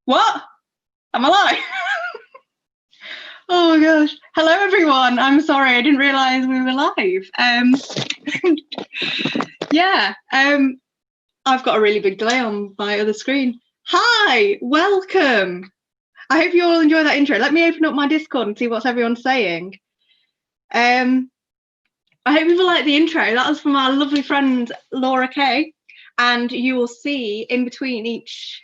What? I'm alive. Oh my gosh. Hello everyone. I'm sorry, I didn't realise we were live. Yeah, I've got a really big delay on my other screen. Hi, welcome. I hope you all enjoy that intro. Let me open up my Discord and see what's everyone saying. I hope people like the intro. That was from our lovely friend Laura Kay, and you will see in between each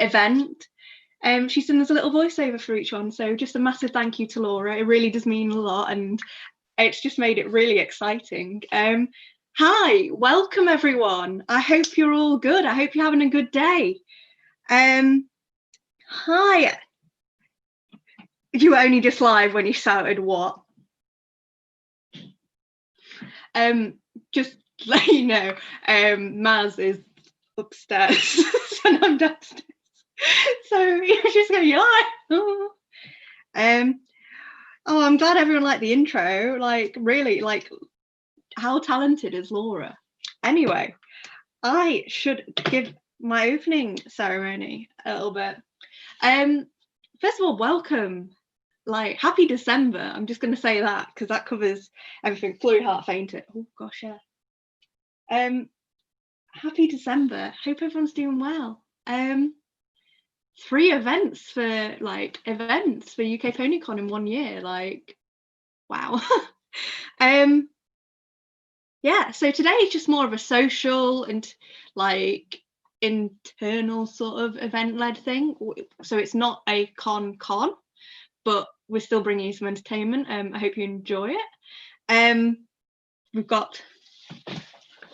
event she's done as a little voiceover for each one, so just a massive thank you to Laura. It really does mean a lot, and it's just made it really exciting. Hi, welcome everyone. I hope you're all good. I hope you're having a good day. Hi. You were only just live when you shouted what? Just to let you know, Maz is upstairs and I'm downstairs. So you're just going, you're like, oh. Oh, I'm glad everyone liked the intro. Like, really, like, how talented is Laura? Anyway, I should give my opening ceremony a little bit. First of all, welcome. Like, happy December. I'm just going to say that because that covers everything. Flurry heart fainted. Oh gosh, yeah. Happy December. Hope everyone's doing well. 3 events for UK PonyCon in 1 year. Like, wow. Yeah, so today is just more of a social and like internal sort of event-led thing. So it's not a con, but we're still bringing you some entertainment. I hope you enjoy it. We've got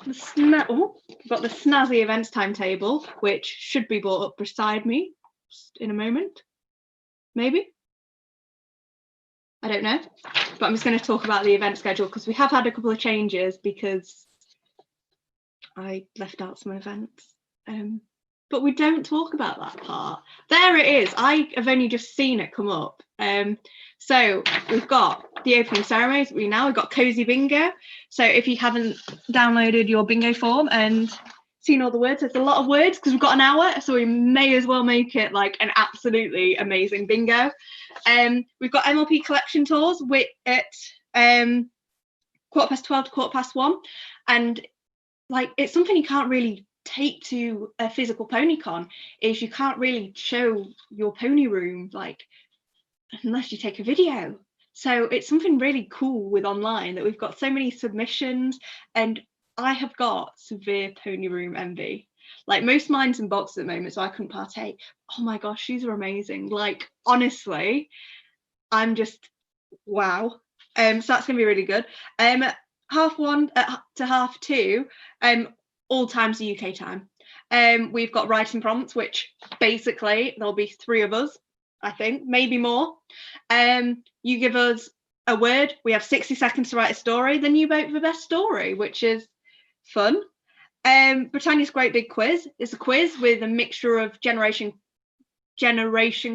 the snazzy events timetable, which should be brought up beside me in a moment, maybe. I don't know, but I'm just going to talk about the event schedule because we have had a couple of changes because I left out some events. But we don't talk about that part. There it is. I have only just seen it come up. So we've got the opening ceremonies. We've got cozy bingo. So if you haven't downloaded your bingo form and seen all the words, it's a lot of words because we've got an hour, so we may as well make it like an absolutely amazing bingo. We've got MLP collection tours at 12:15 to 1:15, and like it's something you can't really take to a physical PonyCon, is you can't really show your pony room like unless you take a video. So it's something really cool with online that we've got so many submissions, and I have got severe pony room envy. Like most mine's in boxes at the moment, so I couldn't partake. Oh my gosh, these are amazing. Like honestly, I'm just wow. So that's gonna be really good. 1:30 to 2:30, all times the UK time. We've got writing prompts, which basically there'll be 3 of us, I think, maybe more. You give us a word, we have 60 seconds to write a story, then you vote for best story, which is fun. Britannia's great big quiz is a quiz with a mixture of generation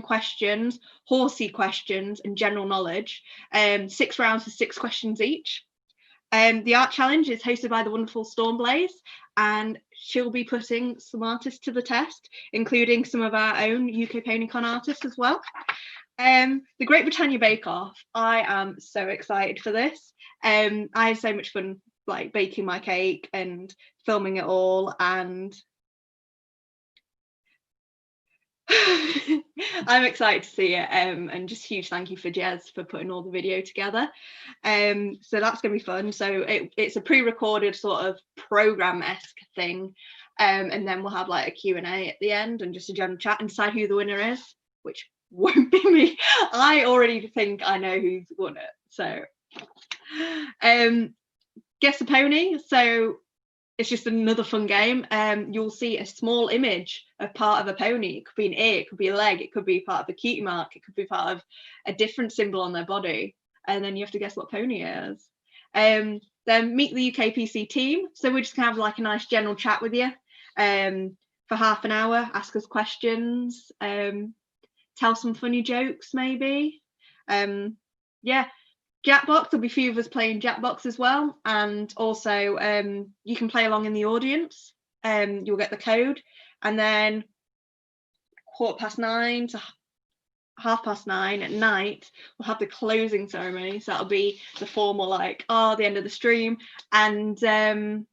questions, horsey questions, and general knowledge. 6 rounds with 6 questions each. The art challenge is hosted by the wonderful Stormblaze, and she'll be putting some artists to the test, including some of our own UK PonyCon artists as well. The Great Britannia Bake Off. I am so excited for this. I had so much fun like baking my cake and filming it all, and I'm excited to see it, and just huge thank you for Jez for putting all the video together. So that's gonna be fun. So it's a pre-recorded sort of program-esque thing, and then we'll have like a Q&A at the end and just a general chat and decide who the winner is, which won't be me. I already think I know who's won it. So guess a pony. So it's just another fun game. You'll see a small image of part of a pony. It could be an ear, it could be a leg, it could be part of a cutie mark, it could be part of a different symbol on their body, and then you have to guess what pony it is. Then meet the UK PC team. So we're just gonna have like a nice general chat with you for half an hour, ask us questions, tell some funny jokes maybe. Yeah. Jackbox, there'll be a few of us playing Jackbox as well, and also you can play along in the audience. You'll get the code, and then 9:15 to 9:30 at night, we'll have the closing ceremony. So that'll be the formal, like, the end of the stream. And then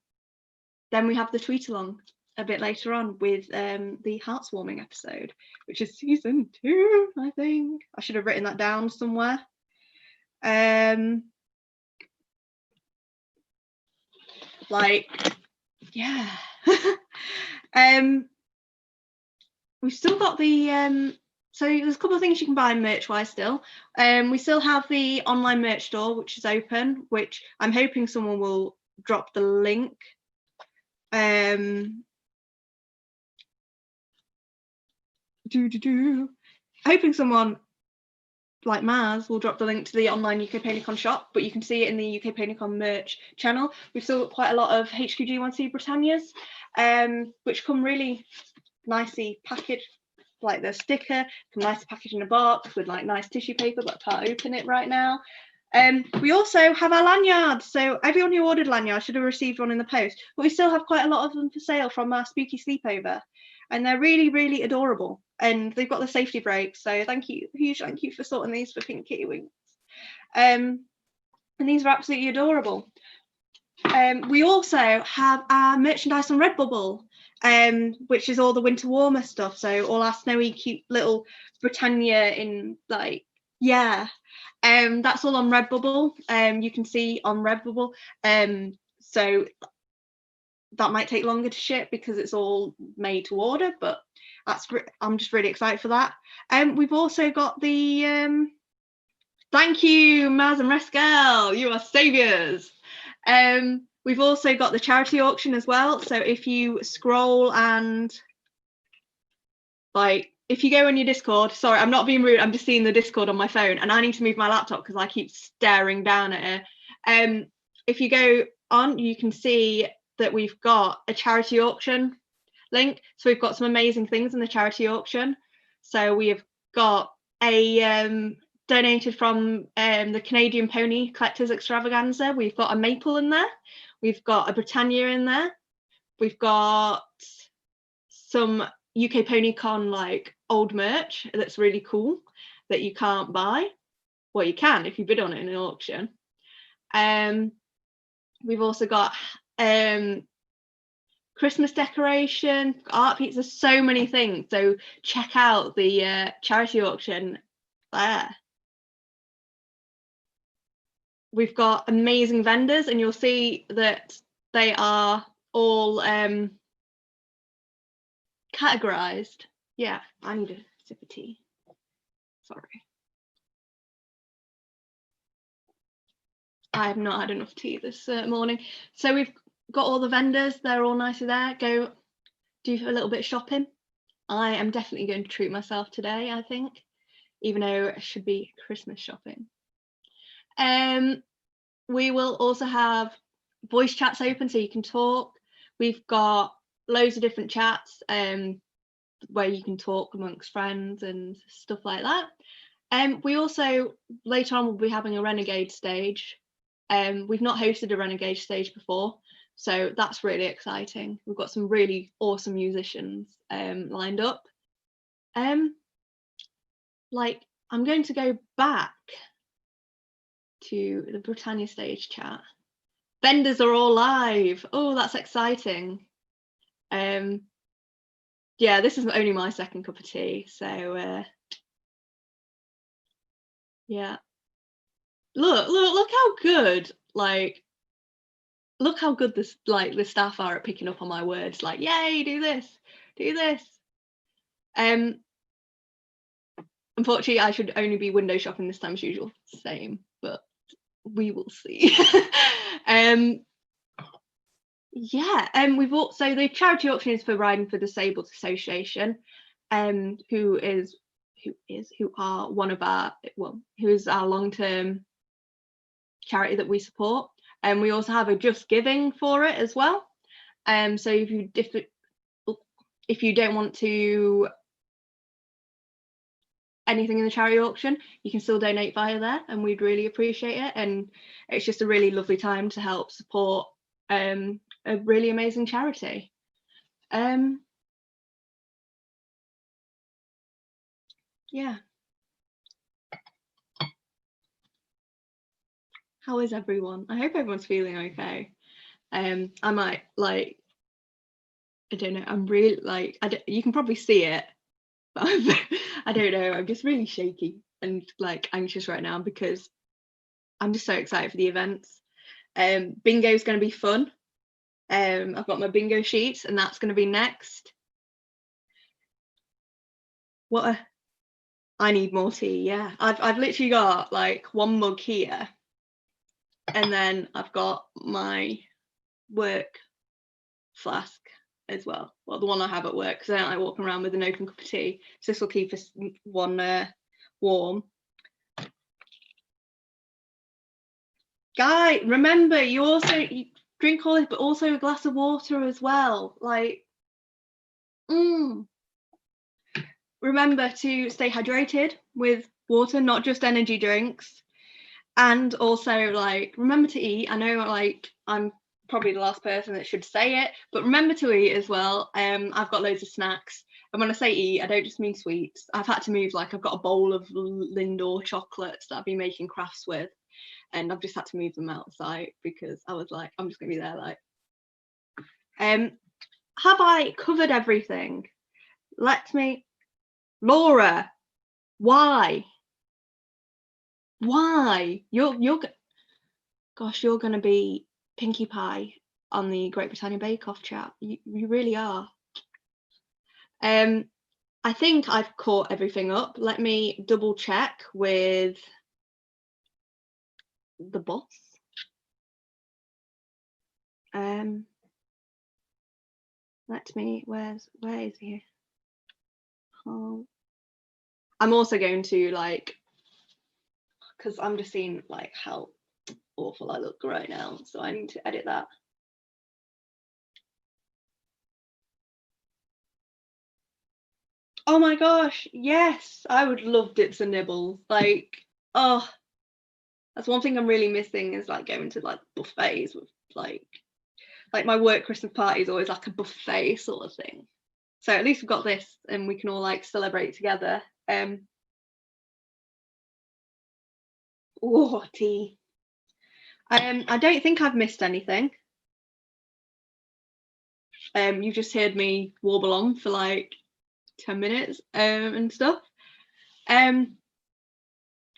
we have the tweet along a bit later on with the Heartswarming episode, which is season 2, I think. I should have written that down somewhere. Like, yeah. We've still got the so there's a couple of things you can buy merch wise still. We still have the online merch store, which is open, which I'm hoping someone will drop the link. Hoping someone like Maz will drop the link to the online UK PonyCon shop, but you can see it in the UK PonyCon merch channel. We've still got quite a lot of HQG1C Britannias, which come really nicely packaged, like the sticker, come nicely packaged in a box with like nice tissue paper, but I can't open it right now. We also have our lanyards, so everyone who ordered lanyards should have received one in the post, but we still have quite a lot of them for sale from our spooky sleepover, and they're really, really adorable, and they've got the safety brakes, so thank you, huge thank you for sorting these for Pink Kitty Winks. And these are absolutely adorable. We also have our merchandise on Redbubble, which is all the winter warmer stuff, so all our snowy cute little Britannia in, like, yeah, that's all on Redbubble. You can see on Redbubble, so that might take longer to ship because it's all made to order, but I'm just really excited for that. We've also got the thank you, Maz and Rescal, you are saviours. We've also got the charity auction as well, so if you scroll and, like, if you go on your Discord, sorry, I'm not being rude, I'm just seeing the Discord on my phone and I need to move my laptop because I keep staring down at it. If you go on, you can see that we've got a charity auction link. So we've got some amazing things in the charity auction. So we have got a donated from the Canadian Pony Collectors Extravaganza. We've got a maple in there. We've got a Britannia in there. We've got some UK PonyCon like old merch that's really cool that you can't buy. Well, you can if you bid on it in an auction. We've also got Christmas decoration, art pieces, there's so many things. So check out the charity auction there. We've got amazing vendors and you'll see that they are all categorized. Yeah, I need a sip of tea. Sorry. I have not had enough tea this morning. So we've got all the vendors, they're all nicely there. Go do a little bit of shopping. I am definitely going to treat myself today, I think, even though it should be Christmas shopping. We will also have voice chats open so you can talk. We've got loads of different chats where you can talk amongst friends and stuff like that. We also, later on, will be having a Renegade stage. We've not hosted a Renegade stage before, so that's really exciting. We've got some really awesome musicians lined up. Like, I'm going to go back to the Britannia stage chat. Vendors are all live. Oh, that's exciting. Yeah, this is only my second cup of tea, so yeah. Look how good, like, look how good this, like, the staff are at picking up on my words, like, yay, do this, do this. Unfortunately, I should only be window shopping this time as usual. Same, but we will see. Yeah, we've also, the charity auction is for Riding for Disabled Association, who is one of our, well, who is our long-term charity that we support, and we also have a Just Giving for it as well. So if you don't want to anything in the charity auction, you can still donate via there, and we'd really appreciate it. And it's just a really lovely time to help support a really amazing charity. yeah. How is everyone? I hope everyone's feeling okay. I might like, I don't know, I'm really like, you can probably see it, but I don't know, I'm just really shaky and like anxious right now because I'm just so excited for the events. Bingo is going to be fun. I've got my bingo sheets and that's going to be next. I need more tea. Yeah, I've literally got like one mug here, and then I've got my work flask as well. Well, the one I have at work because I don't like walking around with an open cup of tea. So this will keep us one warm. Guy, remember you drink all this, but also a glass of water as well. Like, remember to stay hydrated with water, not just energy drinks. And also, like, remember to eat. I know, like, I'm probably the last person that should say it, but remember to eat as well. I've got loads of snacks. And when I say eat, I don't just mean sweets. I've had to move, like, I've got a bowl of Lindor chocolates that I've been making crafts with. And I've just had to move them outside because I was like, I'm just going to be there, like. Have I covered everything? Laura, why? You're gonna be Pinkie Pie on the Great Britannia Bake Off chat. You really are. I think I've caught everything up. Let me double check with the boss. Where is he? Oh, I'm also going to like, because I'm just seeing like how awful I look right now, so I need to edit that. Oh my gosh, yes, I would love dips and nibbles. Like, oh, that's one thing I'm really missing is like going to like buffets with like my work Christmas party is always like a buffet sort of thing. So at least we've got this and we can all like celebrate together. Oh, tea. I don't think I've missed anything. You've just heard me warble on for like 10 minutes and stuff.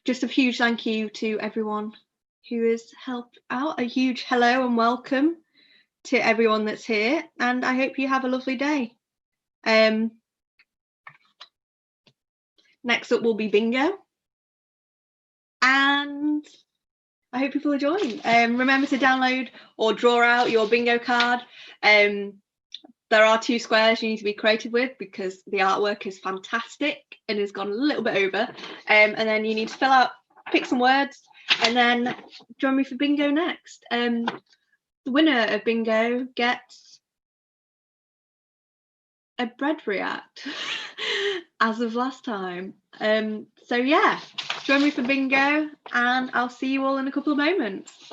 Just a huge thank you to everyone who has helped out. A huge hello and welcome to everyone that's here, and I hope you have a lovely day. Next up will be bingo, and I hope people are joining. Remember to download or draw out your bingo card. There are 2 squares you need to be creative with because the artwork is fantastic and has gone a little bit over. And then you need to pick some words, and then join me for bingo next. The winner of bingo gets a bread react as of last time. So yeah, join me for bingo and I'll see you all in a couple of moments.